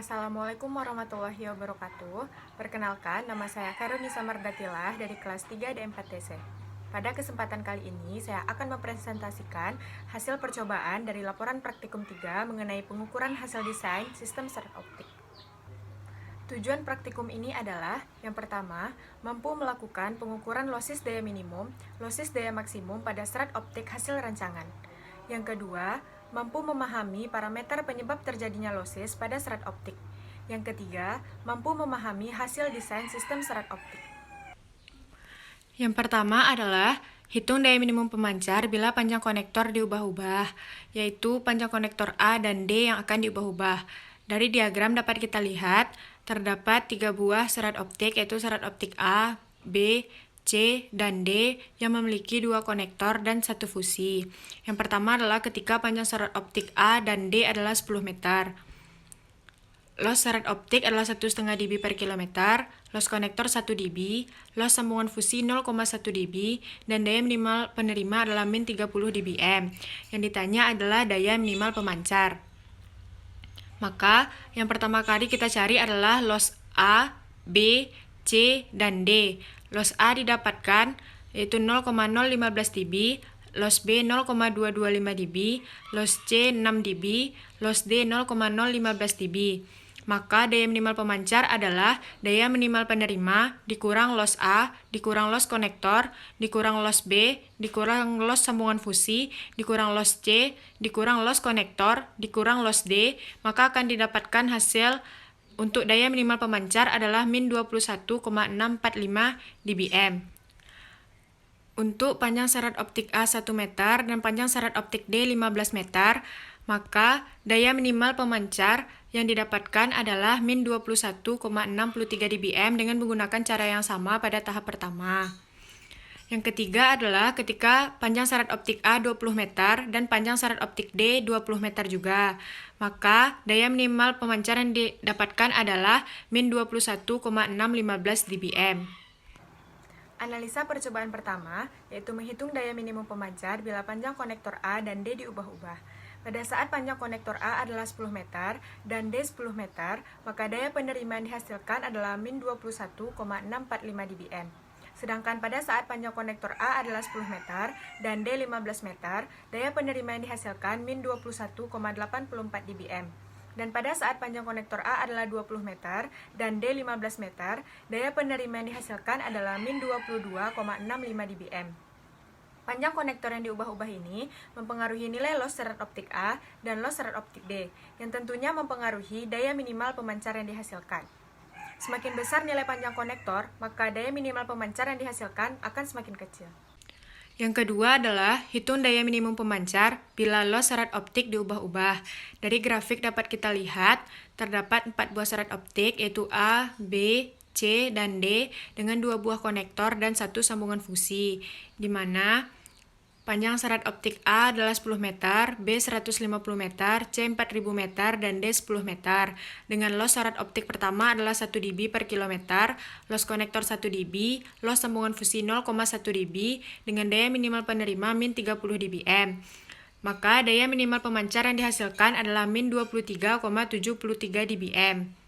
Assalamualaikum warahmatullahi wabarakatuh. Perkenalkan, nama saya Karunisa Mardatilah dari kelas 3 D4TC. Pada kesempatan kali ini, saya akan mempresentasikan hasil percobaan dari laporan praktikum 3 mengenai pengukuran hasil desain sistem serat optik. Tujuan praktikum ini adalah, yang pertama, mampu melakukan pengukuran losis daya minimum, losis daya maksimum pada serat optik hasil rancangan. Yang kedua, mampu memahami parameter penyebab terjadinya losis pada serat optik. Yang ketiga, mampu memahami hasil desain sistem serat optik. Yang pertama adalah hitung daya minimum pemancar bila panjang konektor diubah-ubah, yaitu panjang konektor A dan D yang akan diubah-ubah. Dari diagram dapat kita lihat, terdapat 3 buah serat optik, yaitu serat optik A, B, C, dan D yang memiliki 2 konektor dan 1 fusi. Yang pertama adalah ketika panjang serat optik A dan D adalah 10 meter. Los serat optik adalah 1,5 dB per kilometer, los konektor 1 dB, los sambungan fusi 0,1 dB, dan daya minimal penerima adalah min 30 dBm. Yang ditanya adalah daya minimal pemancar. Maka, yang pertama kali kita cari adalah los A, B, C, dan D. Los A didapatkan yaitu 0,015 dB, los B 0,225 dB, los C 6 dB, los D 0,015 dB. Maka daya minimal pemancar adalah daya minimal penerima dikurang los A, dikurang los konektor, dikurang los B, dikurang los sambungan fusi, dikurang los C, dikurang los konektor, dikurang los D, maka akan didapatkan hasil untuk daya minimal pemancar adalah min 21,645 dBm. Untuk panjang serat optik A 1 meter dan panjang serat optik D 15 meter, maka daya minimal pemancar yang didapatkan adalah min 21,63 dBm dengan menggunakan cara yang sama pada tahap pertama. Yang ketiga adalah ketika panjang serat optik A 20 meter dan panjang serat optik D 20 meter juga. Maka daya minimal pemancar yang didapatkan adalah min 21,615 dBm. Analisa percobaan pertama, yaitu menghitung daya minimum pemancar bila panjang konektor A dan D diubah-ubah. Pada saat panjang konektor A adalah 10 meter dan D 10 meter, maka daya penerima yang dihasilkan adalah min 21,645 dBm. Sedangkan pada saat panjang konektor A adalah 10 meter dan D 15 meter, daya penerima yang dihasilkan min 21,84 dBm. Dan pada saat panjang konektor A adalah 20 meter dan D 15 meter, daya penerima yang dihasilkan adalah min 22,65 dBm. Panjang konektor yang diubah-ubah ini mempengaruhi nilai los serat optik A dan los serat optik D, yang tentunya mempengaruhi daya minimal pemancar yang dihasilkan. Semakin besar nilai panjang konektor, maka daya minimal pemancar yang dihasilkan akan semakin kecil. Yang kedua adalah hitung daya minimum pemancar bila los serat optik diubah-ubah. Dari grafik dapat kita lihat, terdapat 4 buah serat optik yaitu A, B, C, dan D dengan 2 buah konektor dan 1 sambungan fusi, di mana panjang serat optik A adalah 10 meter, B 150 meter, C 4000 meter, dan D 10 meter. Dengan los serat optik pertama adalah 1 dB per kilometer, los konektor 1 dB, los sambungan fusi 0,1 dB, dengan daya minimal penerima min 30 dBm. Maka daya minimal pemancar yang dihasilkan adalah min 23,73 dBm.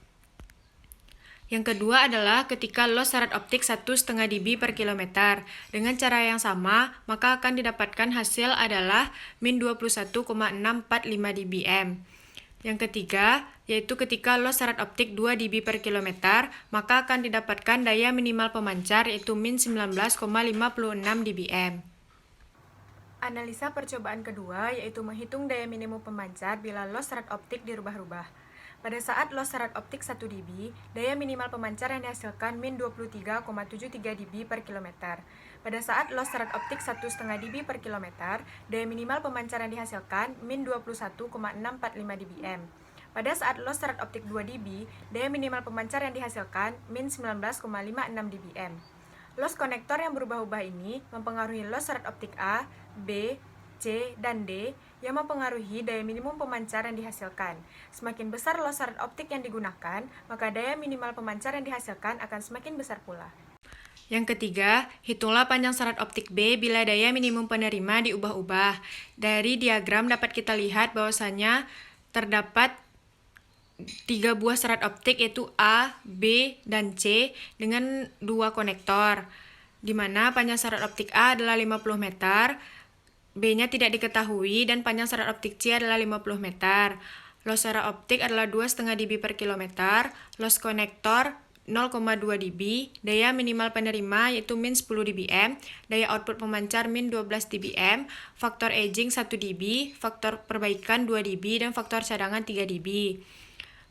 Yang kedua adalah ketika los serat optik 1,5 dB per kilometer. Dengan cara yang sama, maka akan didapatkan hasil adalah min 21,645 dBm. Yang ketiga, yaitu ketika los serat optik 2 dB per kilometer, maka akan didapatkan daya minimal pemancar yaitu min 19,56 dBm. Analisa percobaan kedua yaitu menghitung daya minimum pemancar bila los serat optik dirubah-rubah. Pada saat los serat optik 1 dB, daya minimal pemancar yang dihasilkan min 23,73 dB per kilometer. Pada saat los serat optik 1,5 dB per kilometer, daya minimal pemancar yang dihasilkan min 21,645 dBm. Pada saat los serat optik 2 dB, daya minimal pemancar yang dihasilkan min 19,56 dBm. Los konektor yang berubah-ubah ini mempengaruhi los serat optik A, B, C, dan D yang mempengaruhi daya minimum pemancar yang dihasilkan. Semakin besar los serat optik yang digunakan, maka daya minimal pemancar yang dihasilkan akan semakin besar pula. Yang ketiga, hitunglah panjang serat optik B bila daya minimum penerima diubah-ubah. Dari diagram dapat kita lihat bahwasanya terdapat tiga buah serat optik yaitu A, B, dan C dengan dua konektor, di mana panjang serat optik A adalah 50 meter, B-nya tidak diketahui, dan panjang serat optik C adalah 50 meter. Loss serat optik adalah 2,5 dB per kilometer, loss konektor 0,2 dB, daya minimal penerima yaitu min 10 dBm, daya output pemancar min 12 dBm, faktor aging 1 dB, faktor perbaikan 2 dB, dan faktor cadangan 3 dB.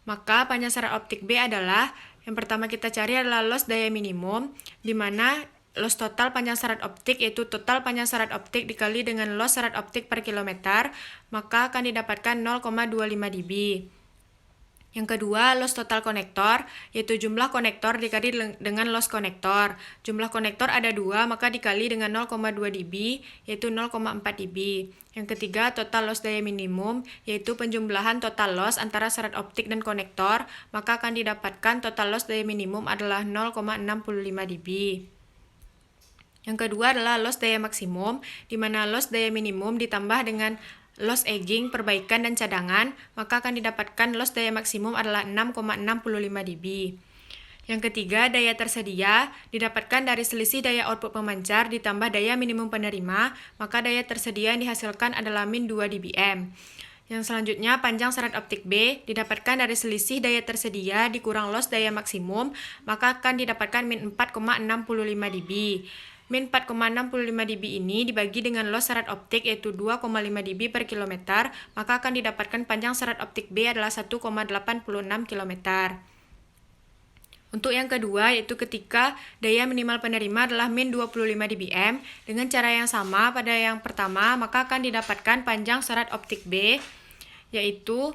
Maka panjang serat optik B adalah, yang pertama kita cari adalah loss daya minimum, di mana loss total panjang serat optik yaitu total panjang serat optik dikali dengan loss serat optik per kilometer, maka akan didapatkan 0,25 dB. Yang kedua, loss total konektor, yaitu jumlah konektor dikali dengan loss konektor. Jumlah konektor ada 2, maka dikali dengan 0,2 dB, yaitu 0,4 dB. Yang ketiga, total loss daya minimum, yaitu penjumlahan total loss antara serat optik dan konektor, maka akan didapatkan total loss daya minimum adalah 0,65 dB. Yang kedua adalah loss daya maksimum, di mana loss daya minimum ditambah dengan loss aging, perbaikan, dan cadangan, maka akan didapatkan loss daya maksimum adalah 6,65 dB. Yang ketiga, daya tersedia didapatkan dari selisih daya output pemancar ditambah daya minimum penerima, maka daya tersedia yang dihasilkan adalah min 2 dBm. Yang selanjutnya, panjang serat optik B didapatkan dari selisih daya tersedia dikurang loss daya maksimum, maka akan didapatkan min 4,65 dB. Min 4,65 dB ini dibagi dengan loss serat optik yaitu 2,5 dB per kilometer, maka akan didapatkan panjang serat optik B adalah 1,86 km. Untuk yang kedua, yaitu ketika daya minimal penerima adalah min 25 dBm, dengan cara yang sama pada yang pertama, maka akan didapatkan panjang serat optik B yaitu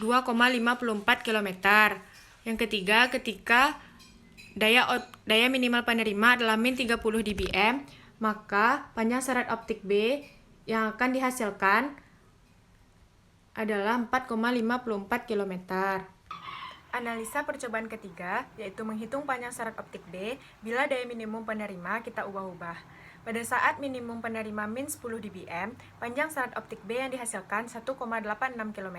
2,54 km. Yang ketiga, ketika daya minimal penerima adalah min 30 dBm, maka panjang serat optik B yang akan dihasilkan adalah 4,54 km. Analisa percobaan ketiga, yaitu menghitung panjang serat optik B bila daya minimum penerima kita ubah-ubah. Pada saat minimum penerima min 10 dBm, panjang serat optik B yang dihasilkan 1,86 km.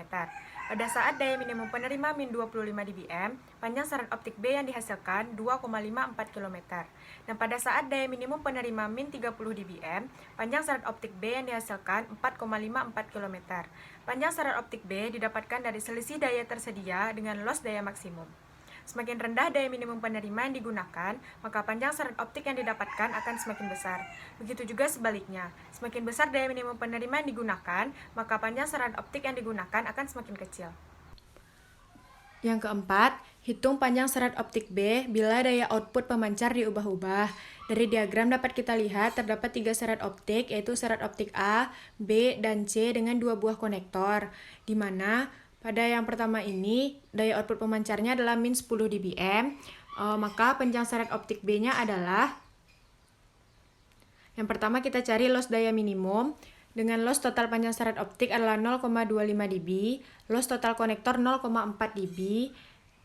Pada saat daya minimum penerima min 25 dBm, panjang serat optik B yang dihasilkan 2,54 km. Dan pada saat daya minimum penerima min 30 dBm, panjang serat optik B yang dihasilkan 4,54 km. Panjang serat optik B didapatkan dari selisih daya tersedia dengan loss daya maksimum. Semakin rendah daya minimum penerima yang digunakan, maka panjang serat optik yang didapatkan akan semakin besar. Begitu juga sebaliknya, semakin besar daya minimum penerima yang digunakan, maka panjang serat optik yang digunakan akan semakin kecil. Yang keempat, hitung panjang serat optik B bila daya output pemancar diubah-ubah. Dari diagram dapat kita lihat terdapat 3 serat optik, yaitu serat optik A, B, dan C dengan 2 buah konektor, di mana pada yang pertama ini, daya output pemancarnya adalah min 10 dBm, maka panjang serat optik B-nya adalah, yang pertama kita cari loss daya minimum, dengan loss total panjang serat optik adalah 0,25 dB, loss total konektor 0,4 dB,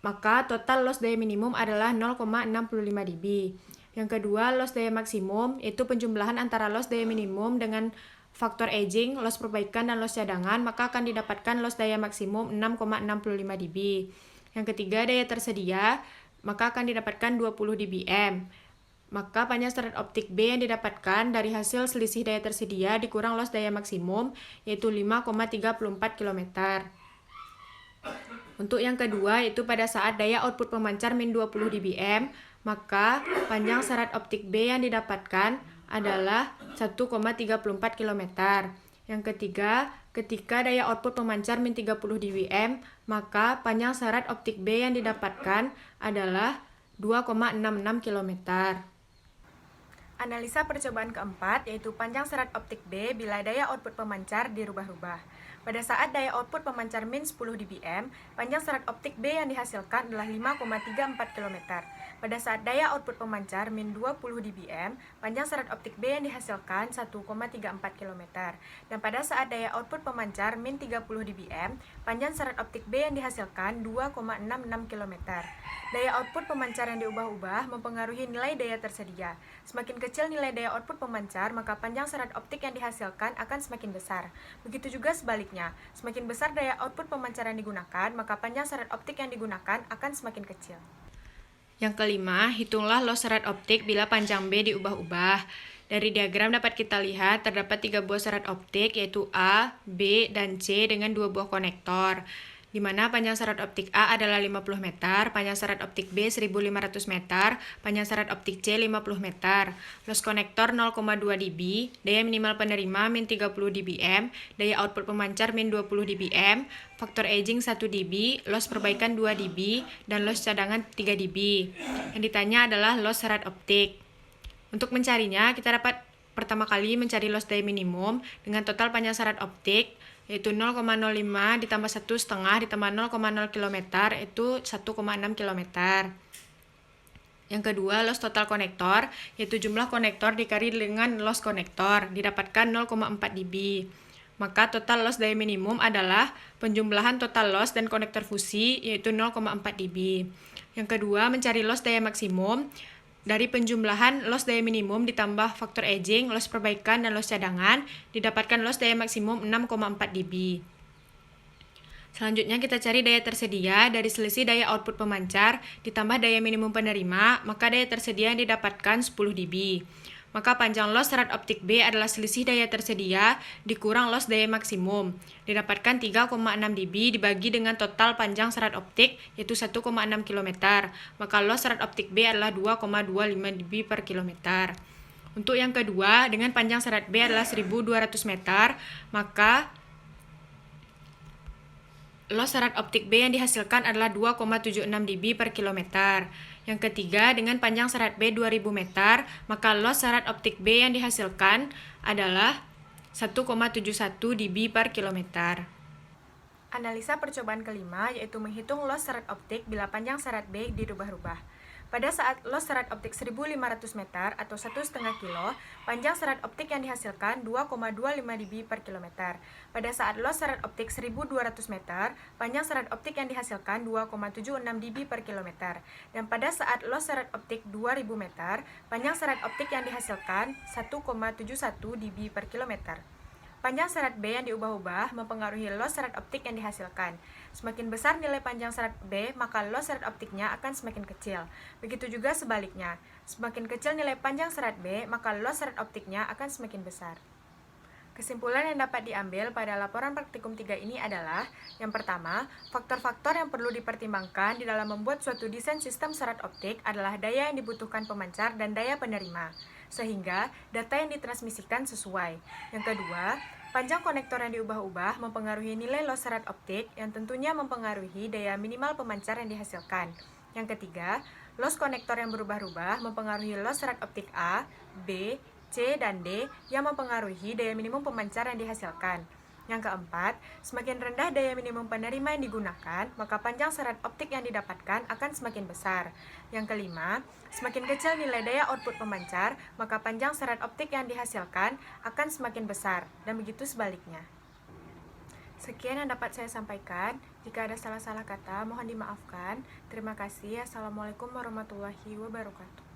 maka total loss daya minimum adalah 0,65 dB. Yang kedua, loss daya maksimum, yaitu penjumlahan antara loss daya minimum dengan faktor aging, loss perbaikan, dan loss cadangan, maka akan didapatkan loss daya maksimum 6,65 dB. Yang ketiga, daya tersedia, maka akan didapatkan 20 dBm. Maka panjang serat optik B yang didapatkan dari hasil selisih daya tersedia dikurang loss daya maksimum, yaitu 5,34 km. Untuk yang kedua, yaitu pada saat daya output pemancar min 20 dBm, maka panjang serat optik B yang didapatkan adalah 1,34 km. Yang ketiga, ketika daya output pemancar min 30 dBm, maka panjang serat optik B yang didapatkan adalah 2,66 km. Analisa percobaan keempat, yaitu panjang serat optik B bila daya output pemancar dirubah-rubah. Pada saat daya output pemancar min 10 dBm, panjang serat optik B yang dihasilkan adalah 5,34 km. Pada saat daya output pemancar min 20 dBm, panjang serat optik B yang dihasilkan 1,34 km. Dan pada saat daya output pemancar min 30 dBm, panjang serat optik B yang dihasilkan 2,66 km. Daya output pemancar yang diubah-ubah mempengaruhi nilai daya tersedia. Semakin kecil nilai daya output pemancar, maka panjang serat optik yang dihasilkan akan semakin besar. Begitu juga sebaliknya, semakin besar daya output pemancar yang digunakan, maka panjang serat optik yang digunakan akan semakin kecil. Yang kelima, hitunglah loss serat optik bila panjang B diubah-ubah. Dari diagram dapat kita lihat terdapat 3 buah serat optik yaitu A, B, dan C dengan 2 buah konektor. Di mana panjang serat optik A adalah 50 meter, panjang serat optik B 1500 meter, panjang serat optik C 50 meter. Loss konektor 0,2 dB, daya minimal penerima min 30 dBm, daya output pemancar min 20 dBm, faktor aging 1 dB, loss perbaikan 2 dB, dan loss cadangan 3 dB. Yang ditanya adalah loss serat optik. Untuk mencarinya, kita dapat pertama kali mencari loss daya minimum dengan total panjang serat optik yaitu 0,05 ditambah 1,5 ditambah 0,0 km itu 1,6 km. Yang kedua, loss total konektor yaitu jumlah konektor dikali dengan loss konektor didapatkan 0,4 dB. Maka total loss daya minimum adalah penjumlahan total loss dan konektor fusi yaitu 0,4 dB. Yang kedua, mencari loss daya maksimum dari penjumlahan loss daya minimum ditambah faktor aging, loss perbaikan, dan loss cadangan, didapatkan loss daya maksimum 6,4 dB. Selanjutnya kita cari daya tersedia dari selisih daya output pemancar ditambah daya minimum penerima, maka daya tersedia yang didapatkan 10 dB. Maka panjang loss serat optik B adalah selisih daya tersedia dikurang loss daya maksimum. Didapatkan 3,6 dB dibagi dengan total panjang serat optik yaitu 1,6 km. Maka loss serat optik B adalah 2,25 dB per kilometer. Untuk yang kedua, dengan panjang serat B adalah 1200 meter, maka loss serat optik B yang dihasilkan adalah 2,76 dB per kilometer. Yang ketiga, dengan panjang serat B 2000 meter, maka loss serat optik B yang dihasilkan adalah 1,71 dB per kilometer. Analisa percobaan kelima yaitu menghitung loss serat optik bila panjang serat B dirubah-rubah. Pada saat loss serat optik 1500 meter atau 1,5 kilo, panjang serat optik yang dihasilkan 2,25 dB per kilometer. Pada saat loss serat optik 1200 meter, panjang serat optik yang dihasilkan 2,76 dB per kilometer. Dan pada saat loss serat optik 2000 meter, panjang serat optik yang dihasilkan 1,71 dB per kilometer. Panjang serat B yang diubah-ubah mempengaruhi loss serat optik yang dihasilkan. Semakin besar nilai panjang serat B, maka loss serat optiknya akan semakin kecil. Begitu juga sebaliknya, semakin kecil nilai panjang serat B, maka loss serat optiknya akan semakin besar. Kesimpulan yang dapat diambil pada laporan praktikum 3 ini adalah: yang pertama, faktor-faktor yang perlu dipertimbangkan di dalam membuat suatu desain sistem serat optik adalah daya yang dibutuhkan pemancar dan daya penerima, sehingga data yang ditransmisikan sesuai. Yang kedua, panjang konektor yang diubah-ubah mempengaruhi nilai loss serat optik yang tentunya mempengaruhi daya minimal pemancar yang dihasilkan. Yang ketiga, loss konektor yang berubah-ubah mempengaruhi loss serat optik A, B, C, dan D yang mempengaruhi daya minimum pemancar yang dihasilkan. Yang keempat, semakin rendah daya minimum penerima yang digunakan, maka panjang serat optik yang didapatkan akan semakin besar. Yang kelima, semakin kecil nilai daya output pemancar, maka panjang serat optik yang dihasilkan akan semakin besar, dan begitu sebaliknya. Sekian yang dapat saya sampaikan. Jika ada salah-salah kata, mohon dimaafkan. Terima kasih. Assalamualaikum warahmatullahi wabarakatuh.